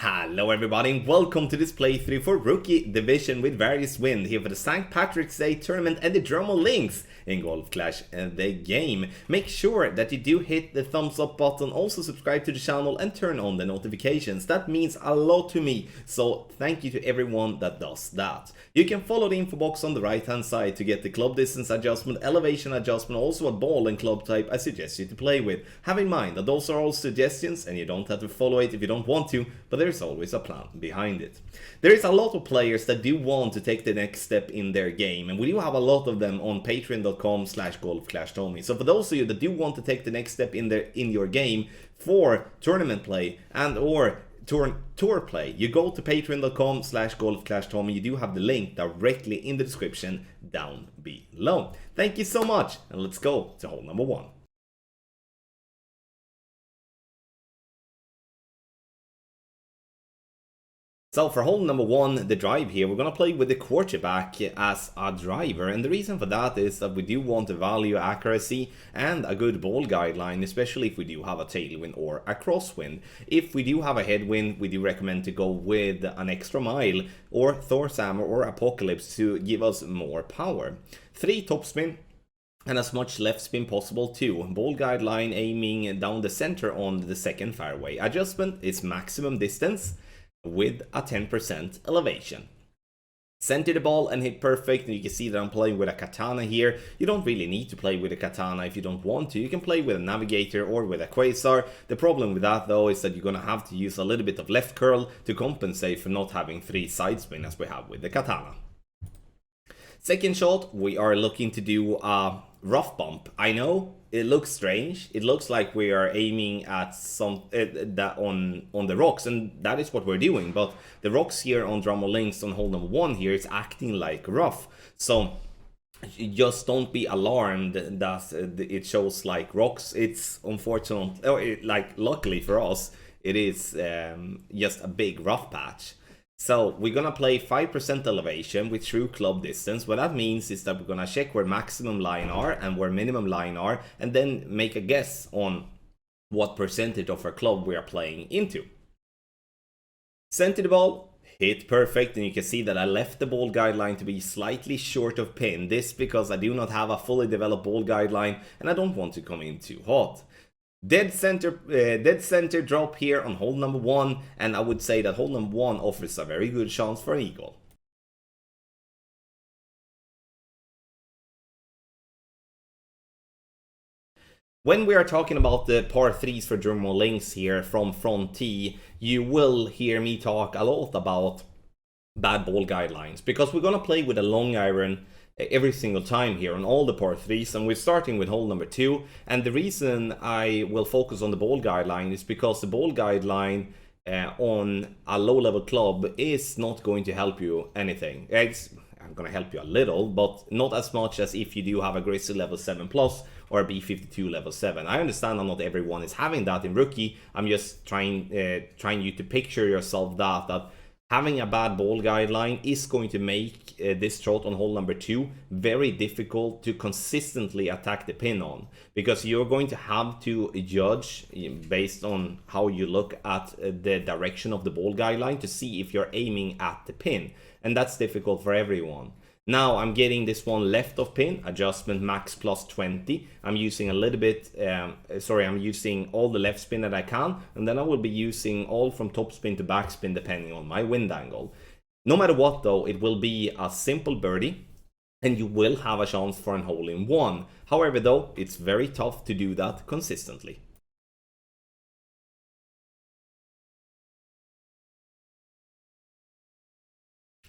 Hello everybody and welcome to this playthrough for Rookie Division with Various Wind here for the St. Patrick's Day tournament and the Drummer Links in Golf Clash the game. Make sure that you do hit the thumbs up button, also subscribe to the channel and turn on the notifications. That means a lot to me, so thank you to everyone that does that. You can follow the info box on the right hand side to get the club distance adjustment, elevation adjustment, also a ball and club type I suggest you to play with. Have in mind that those are all suggestions and you don't have to follow it if you don't want to, but there's always a plan behind it. There is a lot of players that do want to take the next step in their game, and we do have a lot of them on patreon.com/golfclashtommy. So for those of you that do want to take the next step in your game for tournament play and or tour play, you go to patreon.com/golfclashtommy. You do have the link directly in the description down below. Thank you so much, and let's go to hole number one. So for hole number one, the drive here, we're going to play with the quarterback as a driver, and the reason for that is that we do want to value accuracy and a good ball guideline, especially if we do have a tailwind or a crosswind. If we do have a headwind, we do recommend to go with an extra mile or Thor's Hammer or Apocalypse to give us more power. 3 topspin and as much left spin possible too. Ball guideline aiming down the center on the second fairway. Adjustment is maximum distance with a 10% elevation. Center the ball and hit perfect, and you can see that I'm playing with a katana here. You don't really need to play with a katana if you don't want to. You can play with a navigator or with a quasar. The problem with that though is that you're gonna have to use a little bit of left curl to compensate for not having 3 side spin as we have with the katana. Second shot, we are looking to do a rough bump. I know it looks strange. It looks like we are aiming at some that on the rocks, and that is what we're doing. But the rocks here on Drummer Links on hole number one here is acting like rough. So just don't be alarmed that it shows like rocks. It's unfortunate, luckily for us, it is just a big rough patch. So we're gonna play 5% elevation with true club distance. What that means is that we're gonna check where maximum line are and where minimum line are, and then make a guess on what percentage of our club we are playing into. Center the ball, hit perfect, and you can see that I left the ball guideline to be slightly short of pin. This because I do not have a fully developed ball guideline and I don't want to come in too hot. Dead center drop here on hole number one, and I would say that hole number one offers a very good chance for an eagle. When we are talking about the par 3s for Drummer Links here from front tee, you will hear me talk a lot about bad ball guidelines, because we're gonna play with a long iron every single time here on all the par 3s, and we're starting with hole number 2. And the reason I will focus on the ball guideline is because the ball guideline on a low level club is not going to help you anything. I'm gonna help you a little, but not as much as if you do have a Grizzly level 7 plus or a B52 level 7. I understand that not everyone is having that in rookie. I'm just trying you to picture yourself that having a bad ball guideline is going to make this shot on hole number 2 very difficult to consistently attack the pin on, because you're going to have to judge based on how you look at the direction of the ball guideline to see if you're aiming at the pin, and that's difficult for everyone. Now I'm getting this one left of pin, adjustment max plus 20. I'm using a little bit, I'm using all the left spin that I can, and then I will be using all from top spin to back spin depending on my wind angle. No matter what though, it will be a simple birdie, and you will have a chance for an hole in one. However though, it's very tough to do that consistently.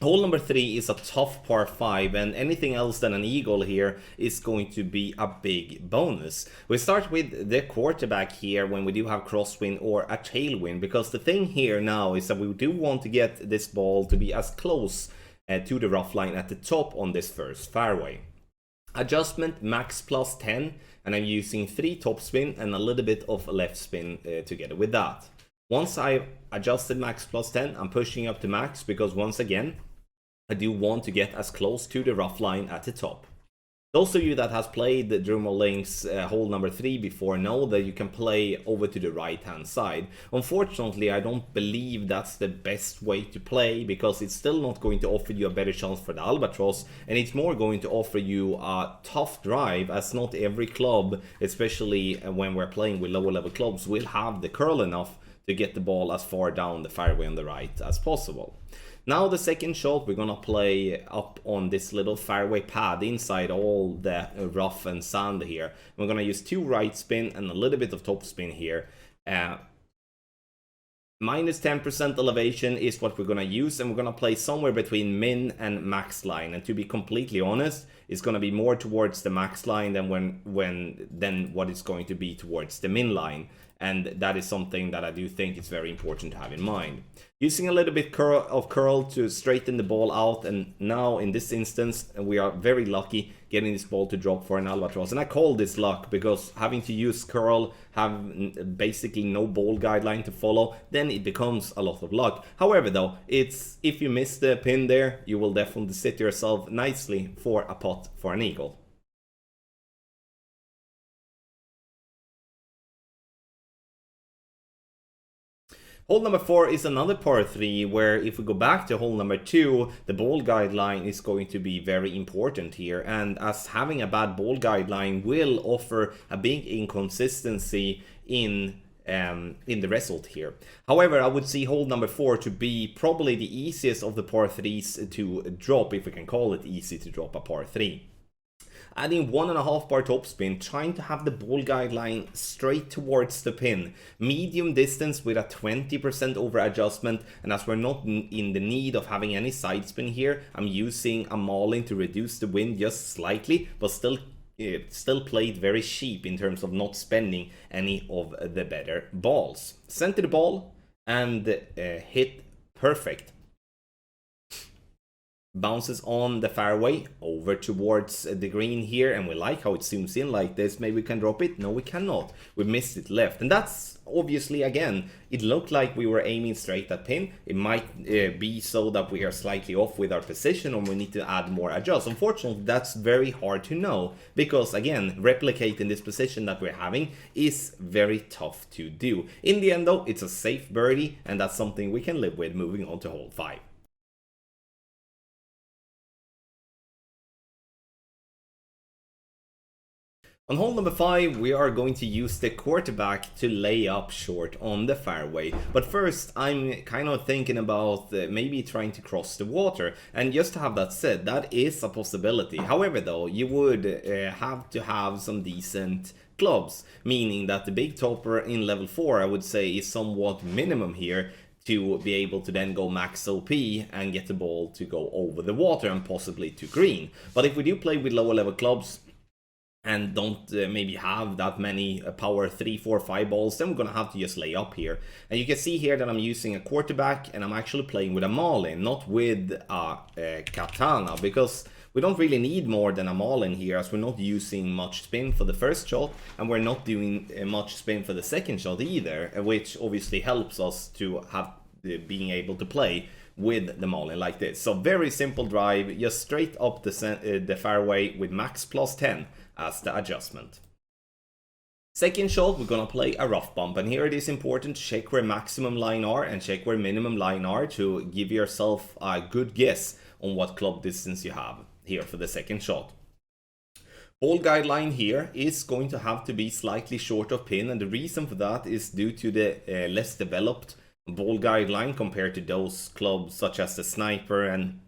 Hole number 3 is a tough par 5, and anything else than an eagle here is going to be a big bonus. We start with the quarterback here when we do have crosswind or a tailwind, because the thing here now is that we do want to get this ball to be as close to the rough line at the top on this first fairway. Adjustment max plus 10, and I'm using 3 topspin and a little bit of left spin together with that. Once I've adjusted max plus 10, I'm pushing up to max because once again, I do want to get as close to the rough line at the top. Those of you that has played the Drummond Links hole number 3 before know that you can play over to the right hand side. Unfortunately, I don't believe that's the best way to play, because it's still not going to offer you a better chance for the albatross, and it's more going to offer you a tough drive, as not every club, especially when we're playing with lower level clubs, will have the curl enough to get the ball as far down the fairway on the right as possible. Now the second shot, we're gonna play up on this little fairway pad inside all the rough and sand here. We're gonna use 2 right spin and a little bit of top spin here. Minus 10% elevation is what we're gonna use, and we're gonna play somewhere between min and max line. And to be completely honest, it's gonna be more towards the max line than than what it's going to be towards the min line. And that is something that I do think is very important to have in mind. Using a little bit of curl to straighten the ball out, and now in this instance we are very lucky getting this ball to drop for an albatross. And I call this luck because having to use curl, have basically no ball guideline to follow, then it becomes a lot of luck. However though, if you miss the pin there, you will definitely sit yourself nicely for a putt for an eagle. Hole number 4 is another par 3, where if we go back to hole number 2, the ball guideline is going to be very important here, and as having a bad ball guideline will offer a big inconsistency in the result here. However, I would see hole number 4 to be probably the easiest of the par 3s to drop, if we can call it easy to drop a par 3. Adding 1.5 bar topspin, trying to have the ball guideline straight towards the pin. Medium distance with a 20% over adjustment, and as we're not in the need of having any side spin here, I'm using a mauling to reduce the wind just slightly, but still played very cheap in terms of not spending any of the better balls. Center the ball and hit perfect. Bounces on the fairway over towards the green here, and we like how it zooms in like this. Maybe we can drop it. No, we cannot. We missed it left, and that's obviously, again, it looked like we were aiming straight at pin. It might be so that we are slightly off with our position, or we need to add more adjust. Unfortunately, that's very hard to know, because again, replicating this position that we're having is very tough to do. In the end though, it's a safe birdie, and that's something we can live with moving on to hole 5. On hole number 5, we are going to use the quarterback to lay up short on the fairway. But first, I'm kind of thinking about maybe trying to cross the water. And just to have that said, that is a possibility. However though, you would have to have some decent clubs, meaning that the big topper in level 4, I would say, is somewhat minimum here to be able to then go max OP and get the ball to go over the water and possibly to green. But if we do play with lower level clubs, and don't maybe have that many power 3, 4, 5 balls, then we're gonna have to just lay up here. And you can see here that I'm using a quarterback, and I'm actually playing with a Marlin, not with a Katana, because we don't really need more than a Marlin here, as we're not using much spin for the first shot, and we're not doing much spin for the second shot either, which obviously helps us to have being able to play with the Marlin like this. So very simple drive, just straight up the fairway with max plus 10 as the adjustment. Second shot, we're gonna play a rough bump, and here it is important to check where maximum line are and check where minimum line are to give yourself a good guess on what club distance you have here for the second shot. Ball guideline here is going to have to be slightly short of pin, and the reason for that is due to the less developed ball guideline compared to those clubs such as the Sniper and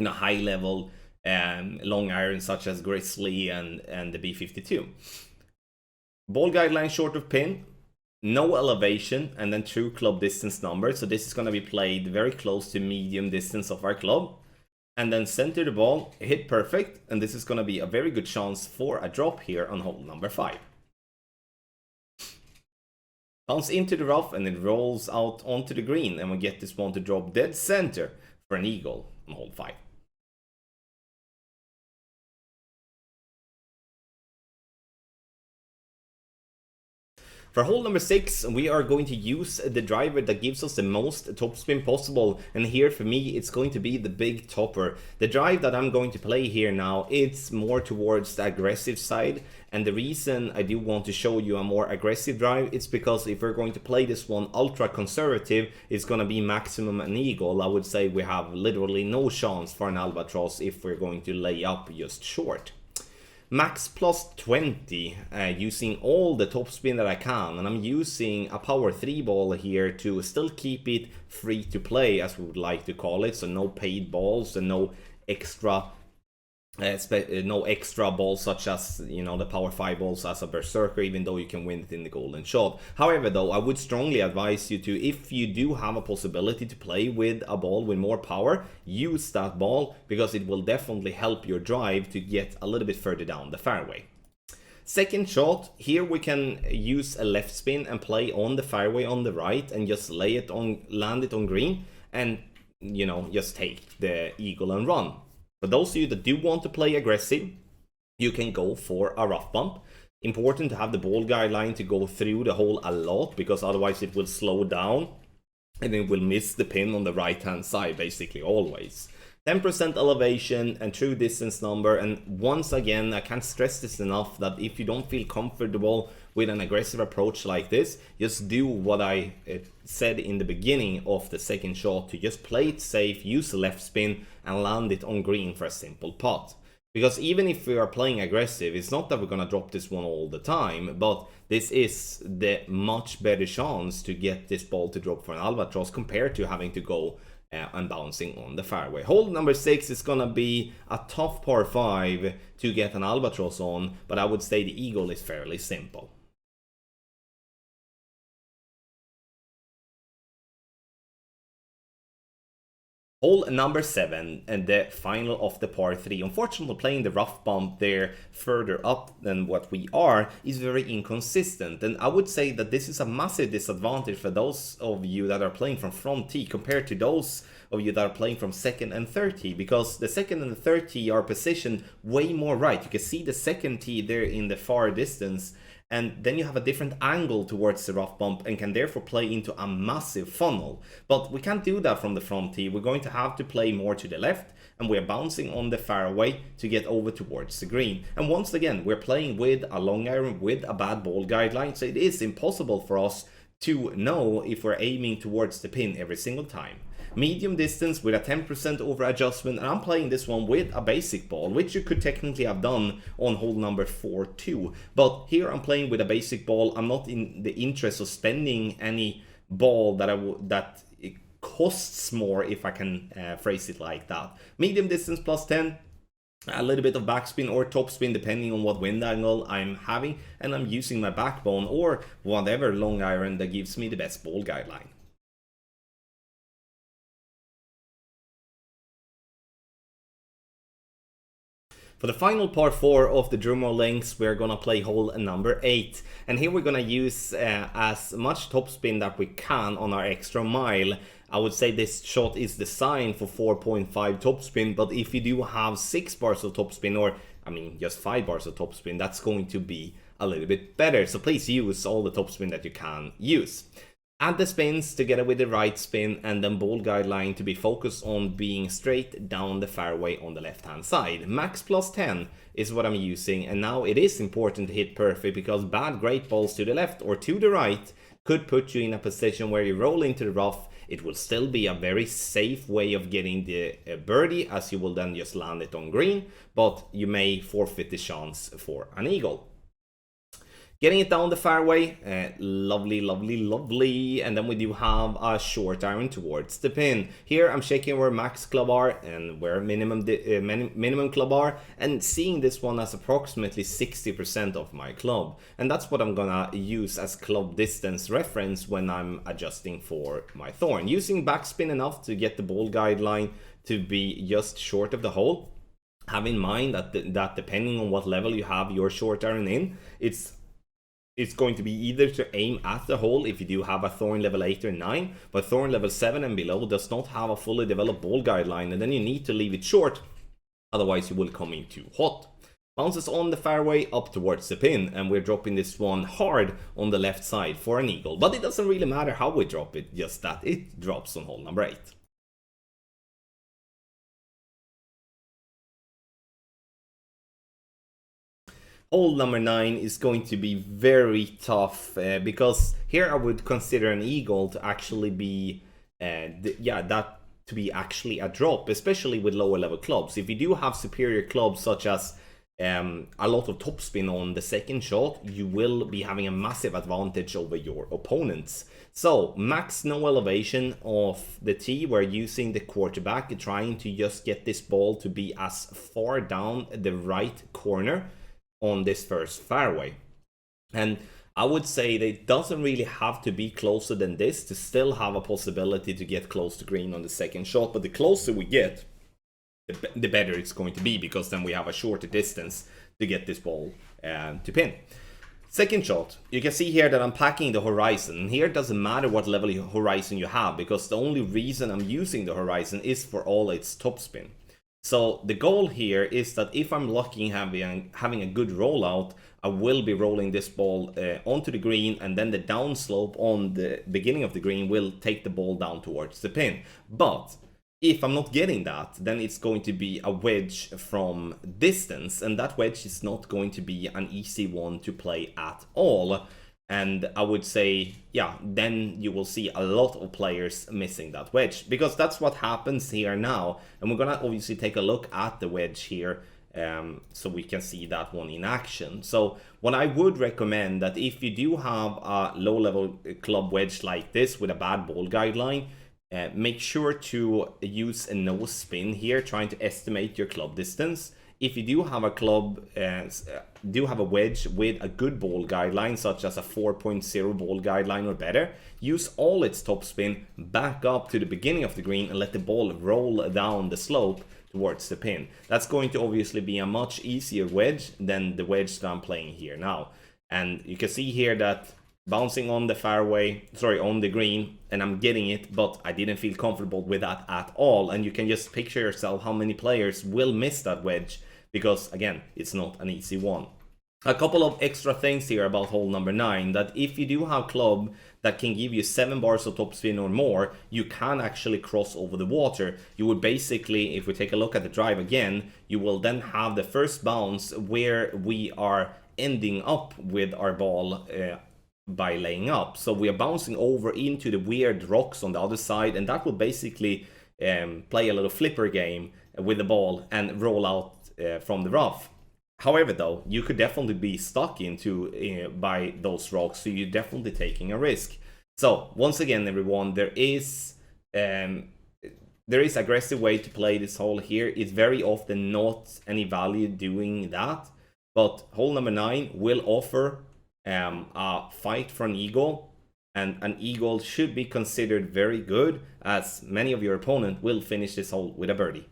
high level long irons such as Grizzly and the B52. Ball guideline short of pin, no elevation, and then true club distance number. So this is going to be played very close to medium distance of our club. And then center the ball, hit perfect, and this is going to be a very good chance for a drop here on hole number 5. Bounce into the rough, and it rolls out onto the green, and we get this one to drop dead center for an eagle on hole 5. For hole number 6, we are going to use the driver that gives us the most topspin possible, and here for me it's going to be the big topper. The drive that I'm going to play here now, it's more towards the aggressive side, and the reason I do want to show you a more aggressive drive, it's because if we're going to play this one ultra conservative, it's going to be maximum an eagle. I would say we have literally no chance for an albatross if we're going to lay up just short. Max plus 20, using all the topspin that I can, and I'm using a power 3 ball here to still keep it free to play, as we would like to call it, so no paid balls and no extra balls such as, you know, the power 5 balls as a berserker, even though you can win it in the golden shot. However though, I would strongly advise you to, if you do have a possibility to play with a ball with more power, use that ball, because it will definitely help your drive to get a little bit further down the fairway. Second shot, here we can use a left spin and play on the fairway on the right and just land it on green, and, you know, just take the eagle and run. For those of you that do want to play aggressive, you can go for a rough bump. Important to have the ball guideline to go through the hole a lot, because otherwise it will slow down and it will miss the pin on the right hand side, basically always. 10% elevation and true distance number, and once again I can't stress this enough that if you don't feel comfortable with an aggressive approach like this, just do what I said in the beginning of the second shot, to just play it safe, use a left spin and land it on green for a simple putt. Because even if we are playing aggressive, it's not that we're gonna drop this one all the time, but this is the much better chance to get this ball to drop for an albatross compared to having to go and bouncing on the fairway. Hole number 6 is gonna be a tough par 5 to get an albatross on, but I would say the eagle is fairly simple. Hole number 7 and the final of the par 3. Unfortunately, playing the rough bump there further up than what we are is very inconsistent, and I would say that this is a massive disadvantage for those of you that are playing from front tee compared to those of you that are playing from second and third tee, because the second and the third tee are positioned way more right. You can see the second tee there in the far distance, and then you have a different angle towards the rough bump and can therefore play into a massive funnel. But we can't do that from the front tee. We're going to have to play more to the left, and we're bouncing on the fairway to get over towards the green. And once again, we're playing with a long iron with a bad ball guideline, so it is impossible for us to know if we're aiming towards the pin every single time. Medium distance with a 10% over adjustment, and I'm playing this one with a basic ball, which you could technically have done on hole number 4 too. But here I'm playing with a basic ball. I'm not in the interest of spending any ball that it costs more, if I can phrase it like that. Medium distance plus 10. A little bit of backspin or topspin depending on what wind angle I'm having, and I'm using my backbone or whatever long iron that gives me the best ball guideline. For the final par 4 of the Drumore Links, we're gonna play hole number 8, and here we're gonna use as much topspin that we can on our extra mile. I would say this shot is designed for 4.5 topspin, but if you do have 6 bars of topspin, or I mean just 5 bars of topspin, that's going to be a little bit better. So please use all the topspin that you can use. Add the spins together with the right spin, and then ball guideline to be focused on being straight down the fairway on the left hand side. Max plus 10 is what I'm using, and now it is important to hit perfect, because bad great balls to the left or to the right could put you in a position where you roll into the rough. It will still be a very safe way of getting the birdie, as you will then just land it on green, but you may forfeit the chance for an eagle. Getting it down the fairway, lovely, lovely, lovely. And then we do have a short iron towards the pin. Here I'm checking where max club are and where minimum club are, and seeing this one as approximately 60% of my club. And that's what I'm gonna use as club distance reference when I'm adjusting for my thorn. Using backspin enough to get the ball guideline to be just short of the hole. Have in mind that depending on what level you have your short iron in, it's going to be either to aim at the hole if you do have a thorn level 8 or 9, but thorn level 7 and below does not have a fully developed ball guideline, and then you need to leave it short, otherwise you will come in too hot. Bounces on the fairway up towards the pin, and we're dropping this one hard on the left side for an eagle. But it doesn't really matter how we drop it, just that it drops on hole number 8. Hole number 9 is going to be very tough because here I would consider an eagle to actually be, to be actually a drop, especially with lower level clubs. If you do have superior clubs such as a lot of topspin on the second shot, you will be having a massive advantage over your opponents. So max no elevation of the tee, we're using the quarterback, trying to just get this ball to be as far down the right corner on this first fairway. And I would say that it doesn't really have to be closer than this to still have a possibility to get close to green on the second shot, but the closer we get, the better it's going to be, because then we have a shorter distance to get this ball to pin. Second shot, you can see here that I'm packing the horizon. Here it doesn't matter what level of horizon you have, because the only reason I'm using the horizon is for all its topspin. So the goal here is that if I'm lucky having a good rollout, I will be rolling this ball onto the green, and then the downslope on the beginning of the green will take the ball down towards the pin. But if I'm not getting that, then it's going to be a wedge from distance, and that wedge is not going to be an easy one to play at all. And I would say, yeah, then you will see a lot of players missing that wedge, because that's what happens here now. And we're gonna obviously take a look at the wedge here so we can see that one in action. So what I would recommend, that if you do have a low level club wedge like this with a bad ball guideline, make sure to use a no spin here, trying to estimate your club distance. If you do have a club, do have a wedge with a good ball guideline, such as a 4.0 ball guideline or better, use all its topspin back up to the beginning of the green and let the ball roll down the slope towards the pin. That's going to obviously be a much easier wedge than the wedge that I'm playing here now. And you can see here that bouncing on the fairway, on the green, and I'm getting it, but I didn't feel comfortable with that at all. And you can just picture yourself how many players will miss that wedge, because again, it's not an easy one. A couple of extra things here about hole number 9, that if you do have club that can give you 7 bars of topspin or more, you can actually cross over the water. You would basically, if we take a look at the drive again, you will then have the first bounce where we are ending up with our ball by laying up. So we are bouncing over into the weird rocks on the other side, and that will basically play a little flipper game with the ball and roll out from the rough. However, though, you could definitely be stuck into by those rocks, so you're definitely taking a risk. So once again, everyone, there is aggressive way to play this hole here. It's very often not any value doing that, but hole number 9 will offer a fight for an eagle, and an eagle should be considered very good, as many of your opponent will finish this hole with a birdie.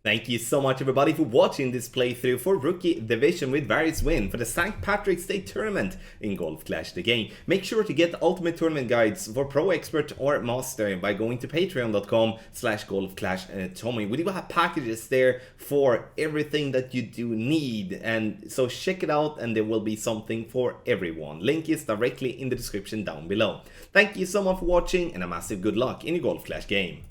Thank you so much, everybody, for watching this playthrough for Rookie Division with Various Win for the St. Patrick's Day Tournament in Golf Clash the Game. Make sure to get the ultimate tournament guides for Pro Expert or Master by going to patreon.com/golfclashtommy. We do have packages there for everything that you do need, and so check it out, and there will be something for everyone. Link is directly in the description down below. Thank you so much for watching, and a massive good luck in your Golf Clash game.